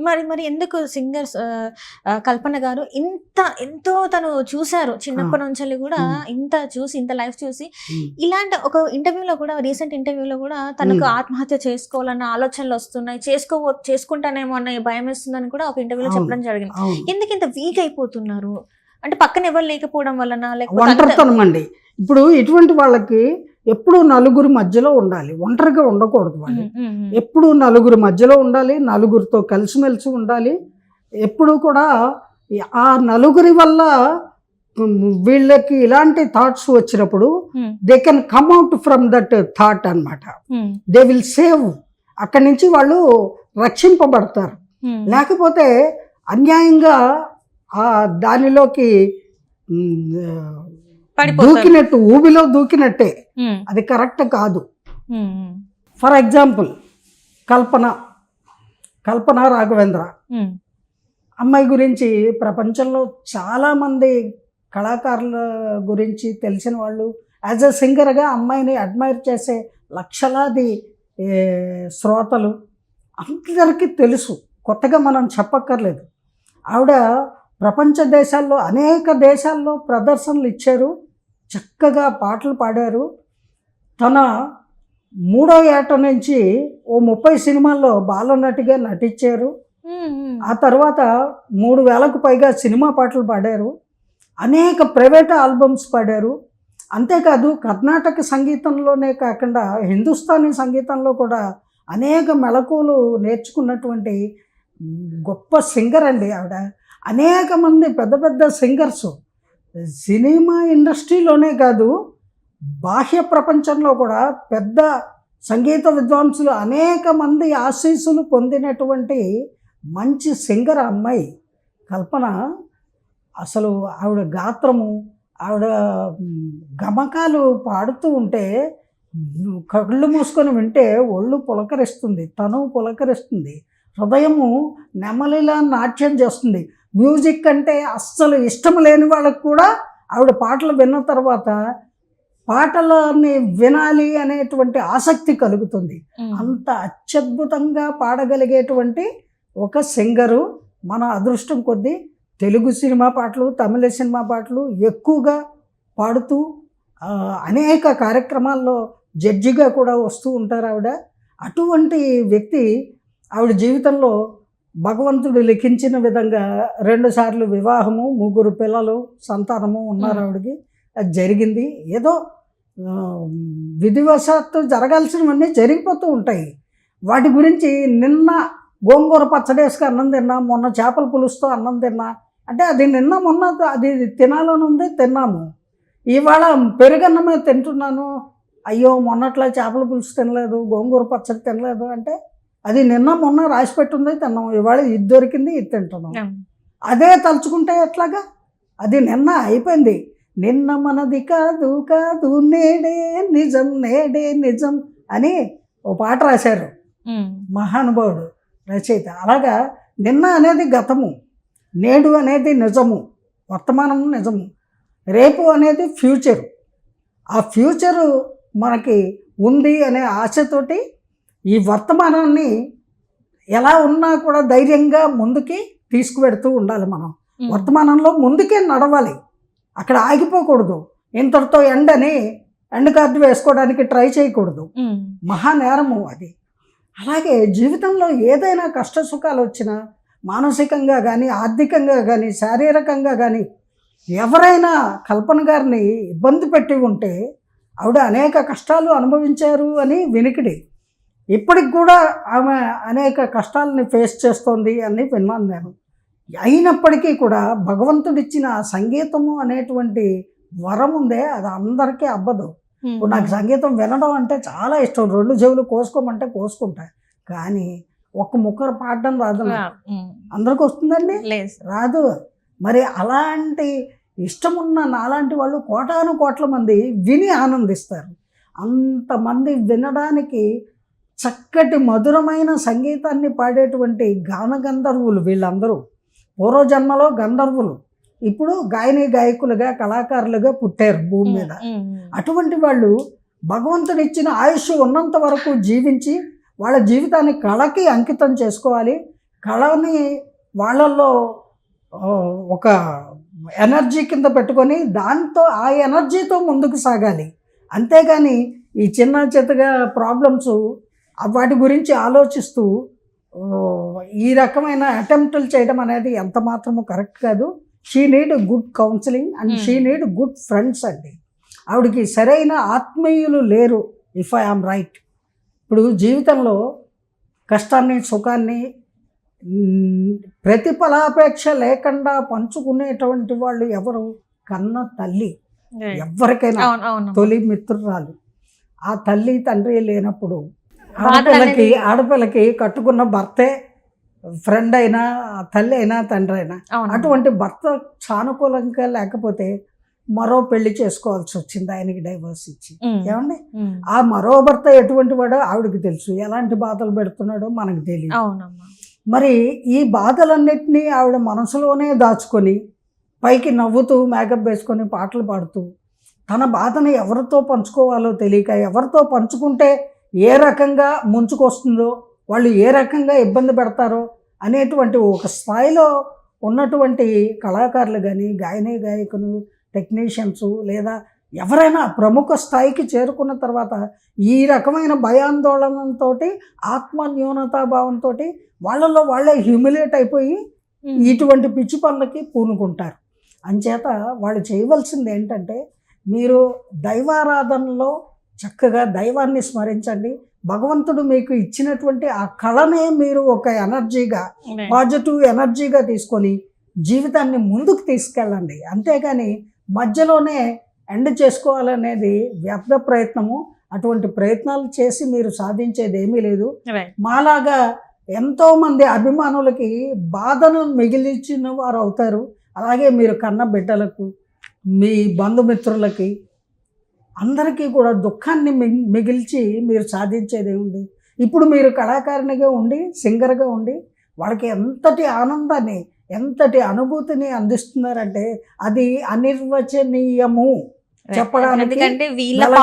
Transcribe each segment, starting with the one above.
మరి మరి ఎందుకు సింగర్స్ కల్పన గారు ఎంతో తను చూశారు చిన్నప్పటి నుంచి కూడా, ఇంత లైఫ్ చూసి ఇలాంటి ఒక ఇంటర్వ్యూలో కూడా, రీసెంట్ ఇంటర్వ్యూలో కూడా తనకు ఆత్మహత్య చేసుకోవాలన్న ఆలోచనలు వస్తున్నాయి, చేసుకుంటానేమో అన్న భయం వేస్తుందని కూడా ఒక ఇంటర్వ్యూలో చెప్పడం జరిగింది. ఎందుకు ఇంత వీక్ అయిపోతున్నారు? అంటే పక్కన ఎవరు లేకపోవడం వలన, ఒంటరితనం అండి. ఇప్పుడు ఇటువంటి వాళ్ళకి ఎప్పుడు నలుగురు మధ్యలో ఉండాలి, ఒంటరిగా ఉండకూడదు. వాళ్ళు ఎప్పుడు నలుగురు మధ్యలో ఉండాలి, నలుగురితో కలిసిమెలిసి ఉండాలి. ఎప్పుడు కూడా ఆ నలుగురి వల్ల వీళ్ళకి ఇలాంటి థాట్స్ వచ్చినప్పుడు they can come out from that thought అన్నమాట. దే విల్ సేవ్, అక్కడి నుంచి వాళ్ళు రక్షింపబడతారు. లేకపోతే అన్యాయంగా దానిలోకి దూకినట్టు, ఊబిలో దూకినట్టే, అది కరెక్ట్ కాదు. ఫర్ ఎగ్జాంపుల్ కల్పన రాఘవేంద్ర అమ్మాయి గురించి ప్రపంచంలో చాలామంది కళాకారుల గురించి తెలిసిన వాళ్ళు, యాజ్ ఎ సింగర్గా అమ్మాయిని అడ్మైర్ చేసే లక్షలాది శ్రోతలు అందరికీ తెలుసు, కొత్తగా మనం చెప్పక్కర్లేదు. ఆవిడ ప్రపంచ దేశాల్లో, అనేక దేశాల్లో ప్రదర్శనలు ఇచ్చారు, చక్కగా పాటలు పాడారు. తన 3వ ఏట నుంచి 30 సినిమాల్లో బాలనటిగా నటించారు. ఆ తర్వాత 3000కు పైగా సినిమా పాటలు పాడారు, అనేక ప్రైవేట్ ఆల్బమ్స్ పాడారు. అంతేకాదు కర్ణాటక సంగీతంలోనే కాకుండా హిందుస్థానీ సంగీతంలో కూడా అనేక మెళకువలు నేర్చుకున్నటువంటి గొప్ప సింగర్ అండి ఆవిడ. అనేక మంది పెద్ద పెద్ద సింగర్స్ సినిమా ఇండస్ట్రీలోనే కాదు, బాహ్య ప్రపంచంలో కూడా పెద్ద సంగీత విద్వాంసులు అనేక మంది ఆశీస్సులు పొందినటువంటి మంచి సింగర్ అమ్మాయి కల్పన. అసలు ఆవిడ గాత్రము, ఆవిడ గమకాలు పాడుతూ ఉంటే కళ్ళు మూసుకొని వింటే ఒళ్ళు పులకరిస్తుంది, తను పులకరిస్తుంది, హృదయము నెమలిలా నాట్యం చేస్తుంది. మ్యూజిక్ అంటే అస్సలు ఇష్టం లేని వాళ్ళకు కూడా ఆవిడ పాటలు విన్న తర్వాత పాటలని వినాలి అనేటువంటి ఆసక్తి కలుగుతుంది. అంత అత్యద్భుతంగా పాడగలిగేటువంటి ఒక సింగరు. మన అదృష్టం కొద్దీ తెలుగు సినిమా పాటలు, తమిళ సినిమా పాటలు ఎక్కువగా పాడుతూ అనేక కార్యక్రమాల్లో జడ్జిగా కూడా వస్తూ ఉంటారు ఆవిడ. అటువంటి వ్యక్తి ఆవిడ జీవితంలో భగవంతుడు లిఖించిన విధంగా 2 సార్లు వివాహము, 3 పిల్లలు, సంతానము ఉన్నారు ఆవిడకి. అది జరిగింది. ఏదో విధివశాత్తు జరగాల్సినవన్నీ జరిగిపోతూ ఉంటాయి. వాటి గురించి నిన్న గోంగూర పచ్చడేసుకు అన్నం తిన్నా, మొన్న చేపల పులుసుతో అన్నం తిన్నా అంటే అది నిన్న మొన్న అది తినాలని ఉంది, తిన్నాము. ఇవాళ పెరుగన్నమే తింటున్నాను, అయ్యో మొన్నట్లా చేపల పులుసు తినలేదు, గోంగూర పచ్చడి తినలేదు అంటే అది నిన్న మొన్న రాసి పెట్టుంది, తిన్నాం. ఇవాళ ఇది దొరికింది, ఇది తింటున్నాం. అదే తలుచుకుంటే ఎట్లాగా? అది నిన్న అయిపోయింది. నిన్న మనది కాదు కాదు నేడే నిజం, నేడే నిజం అని ఓ పాట రాశారు మహానుభావుడు రచయిత. అలాగా నిన్న అనేది గతము, నేడు అనేది నిజము, వర్తమానము నిజము, రేపు అనేది ఫ్యూచరు. ఆ ఫ్యూచరు మనకి ఉంది అనే ఆశతోటి ఈ వర్తమానాన్ని ఎలా ఉన్నా కూడా ధైర్యంగా ముందుకి తీసుకువెడుతూ ఉండాలి. మనం వర్తమానంలో ముందుకే నడవాలి, అక్కడ ఆగిపోకూడదు. ఇంతటితో ఎండ్ కార్డు వేసుకోవడానికి ట్రై చేయకూడదు, మహానేరము అది. అలాగే జీవితంలో ఏదైనా కష్ట సుఖాలు వచ్చినా, మానసికంగా కానీ, ఆర్థికంగా కానీ, శారీరకంగా కానీ ఎవరైనా కల్పన గారిని ఇబ్బంది పెట్టి ఉంటే, ఆవిడ అనేక కష్టాలు అనుభవించారు అని వినికిడి. ఇప్పటికి కూడా ఆమె అనేక కష్టాలని ఫేస్ చేస్తోంది అని విన్నాను నేను. అయినప్పటికీ కూడా భగవంతుడిచ్చిన సంగీతము అనేటువంటి వరం ఉందే, అది అందరికీ అవ్వదు. ఇప్పుడు నాకు సంగీతం వినడం అంటే చాలా ఇష్టం, 2 చెవులు కోసుకోమంటే కోసుకుంటా, కానీ ఒక్క ముక్కరు పాడడం రాదు. అందరికి వస్తుందండి? రాదు. మరి అలాంటి ఇష్టమున్న నాలాంటి వాళ్ళు కోటాను కోట్ల మంది విని ఆనందిస్తారు. అంతమంది వినడానికి చక్కటి మధురమైన సంగీతాన్ని పాడేటువంటి గాన గంధర్వులు వీళ్ళందరూ. పూర్వజన్మలో గంధర్వులు, ఇప్పుడు గాయకులుగా, కళాకారులుగా పుట్టారు భూమి మీద. అటువంటి వాళ్ళు భగవంతుడిచ్చిన ఆయుష్ ఉన్నంత వరకు జీవించి వాళ్ళ జీవితాన్ని కళకి అంకితం చేసుకోవాలి. కళని వాళ్ళల్లో ఒక ఎనర్జీ కింద పెట్టుకొని దాంతో ఆ ఎనర్జీతో ముందుకు సాగాలి. అంతేగాని ఈ చిన్న చిత్తగా ప్రాబ్లమ్స్ వాటి గురించి ఆలోచిస్తూ ఈ రకమైన అటెంప్టులు చేయడం అనేది ఎంత మాత్రము కరెక్ట్ కాదు. She need good counselling and she need good friends అండి. ఆవిడకి సరైన ఆత్మీయులు లేరు, ఇఫ్ ఐ ఆమ్ రైట్. ఇప్పుడు జీవితంలో కష్టాన్ని సుఖాన్ని ప్రతిఫలాపేక్ష లేకుండా పంచుకునేటువంటి వాళ్ళు ఎవరు? కన్న తల్లి, ఎవరికైనా తొలి మిత్రురాలు. ఆ తల్లి తండ్రి లేనప్పుడు ఆడపిల్లకి కట్టుకున్న భర్తే ఫ్రెండ్ అయినా, తల్లి అయినా, తండ్రి అయినా, అటువంటి భర్త సానుకూలంగా లేకపోతే మరో పెళ్లి చేసుకోవాల్సి వచ్చింది ఆయనకి, డైవర్స్ ఇచ్చి. ఏమండి, ఆ మరో భర్త ఎటువంటి వాడో ఆవిడకి తెలుసు, ఎలాంటి బాధలు పెడుతున్నాడో మనకు తెలియదు. మరి ఈ బాధలన్నిటినీ ఆవిడ మనసులోనే దాచుకొని పైకి నవ్వుతూ మేకప్ వేసుకొని పాటలు పాడుతూ తన బాధను ఎవరితో పంచుకోవాలో తెలియక, ఎవరితో పంచుకుంటే ఏ రకంగా ముంచుకొస్తుందో, వాళ్ళు ఏ రకంగా ఇబ్బంది పెడతారో అనేటువంటి ఒక స్థాయిలో ఉన్నటువంటి కళాకారులు కానీ, గాయకులు, టెక్నీషియన్స్ లేదా ఎవరైనా ప్రముఖ స్థాయికి చేరుకున్న తర్వాత ఈ రకమైన భయాందోళనతో, ఆత్మన్యూనతాభావంతో వాళ్ళల్లో వాళ్ళే హ్యూమిలేట్ అయిపోయి ఇటువంటి పిచ్చి పనులకి పూనుకుంటారు. అంచేత వాళ్ళు చేయవలసింది ఏంటంటే, మీరు దైవారాధనలో చక్కగా దైవాన్ని స్మరించండి. భగవంతుడు మీకు ఇచ్చినటువంటి ఆ కళనే మీరు ఒక ఎనర్జీగా, పాజిటివ్ ఎనర్జీగా తీసుకొని జీవితాన్ని ముందుకు తీసుకెళ్ళండి. అంతేగాని మధ్యలోనే ఎండ్ చేసుకోవాలనేది వ్యర్థ ప్రయత్నము. అటువంటి ప్రయత్నాలు చేసి మీరు సాధించేది ఏమీ లేదు. మాలాగా ఎంతోమంది అభిమానులకి బాధను మిగిలించిన వారు అవుతారు. అలాగే మీరు కన్న బిడ్డలకు, మీ బంధుమిత్రులకి, అందరికీ కూడా దుఃఖాన్ని మిగిల్చి మీరు సాధించేది ఏముంది? ఇప్పుడు మీరు కళాకారునిగా ఉండి, సింగర్గా ఉండి వాళ్ళకి ఎంతటి ఆనందాన్ని, ఎంతటి అనుభూతిని అందిస్తున్నారంటే అది అనిర్వచనీయము. చెప్పడానికి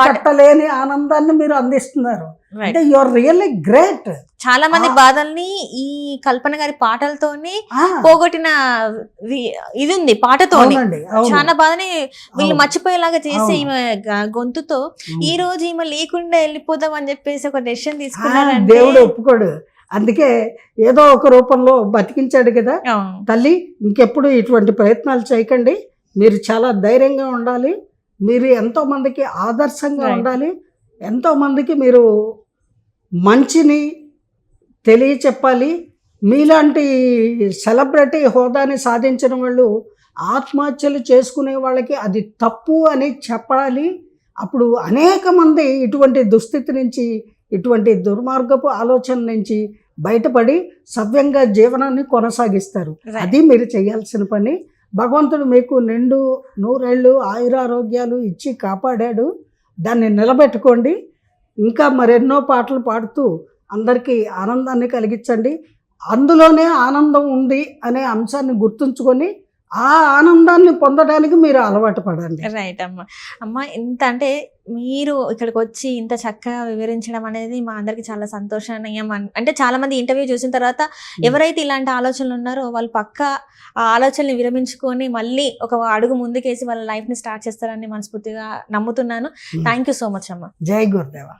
కట్టలేని ఆనందాన్ని మీరు అందిస్తున్నారు. అంటే యు ఆర్ రియల్లీ గ్రేట్. చాలా మంది బాధల్ని ఈ కల్పన గారి పాటలతోని పోగొట్టిన ఇది ఉంది. పాటతో చాలా బాధని వీళ్ళు మర్చిపోయేలాగా చేసి ఈమె గొంతుతో ఈ రోజు ఈమె లేకుండా వెళ్ళిపోదాం అని చెప్పేసి ఒక డెసిషన్ తీసుకున్నారు. దేవుడు ఒప్పుకోడు, అందుకే ఏదో ఒక రూపంలో బతికించాడు కదా. తల్లి, ఇంకెప్పుడు ఇటువంటి ప్రయత్నాలు చేయకండి. మీరు చాలా ధైర్యంగా ఉండాలి. మీరు ఎంతోమందికి ఆదర్శంగా ఉండాలి. ఎంతోమందికి మీరు మంచిని తెలియచెప్పాలి. మీలాంటి సెలబ్రిటీ హోదాని సాధించిన వాళ్ళు ఆత్మహత్యలు చేసుకునే వాళ్ళకి అది తప్పు అని చెప్పాలి. అప్పుడు అనేక మంది ఇటువంటి దుస్థితి నుంచి, ఇటువంటి దుర్మార్గపు ఆలోచన నుంచి బయటపడి సవ్యంగా జీవనాన్ని కొనసాగిస్తారు. అది మీరు చేయాల్సిన పని. భగవంతుడు మీకు నిండు నూరేళ్ళు ఆయురారోగ్యాలు ఇచ్చి కాపాడాడు. దాన్ని నిలబెట్టుకోండి. ఇంకా మరెన్నో పాటలు పాడుతూ అందరికీ ఆనందాన్ని కలిగించండి. అందులోనే ఆనందం ఉంది అనే అంశాన్ని గుర్తుంచుకొని ఆ ఆనందాన్ని పొందడానికి మీరు అలవాటు పడండి. రైట్ అమ్మ ఇంత అంటే మీరు ఇక్కడికి వచ్చి ఇంత చక్కగా వివరించడం అనేది మా అందరికి చాలా సంతోషనీయం. అంటే చాలా మంది ఇంటర్వ్యూ చూసిన తర్వాత ఎవరైతే ఇలాంటి ఆలోచనలు ఉన్నారో వాళ్ళు పక్కా ఆ ఆలోచనని విరమించుకొని మళ్ళీ ఒక అడుగు ముందుకేసి వాళ్ళ లైఫ్ని స్టార్ట్ చేస్తారని మనస్ఫూర్తిగా నమ్ముతున్నాను. థ్యాంక్ యూ సో మచ్ అమ్మ. జై గురుదేవ.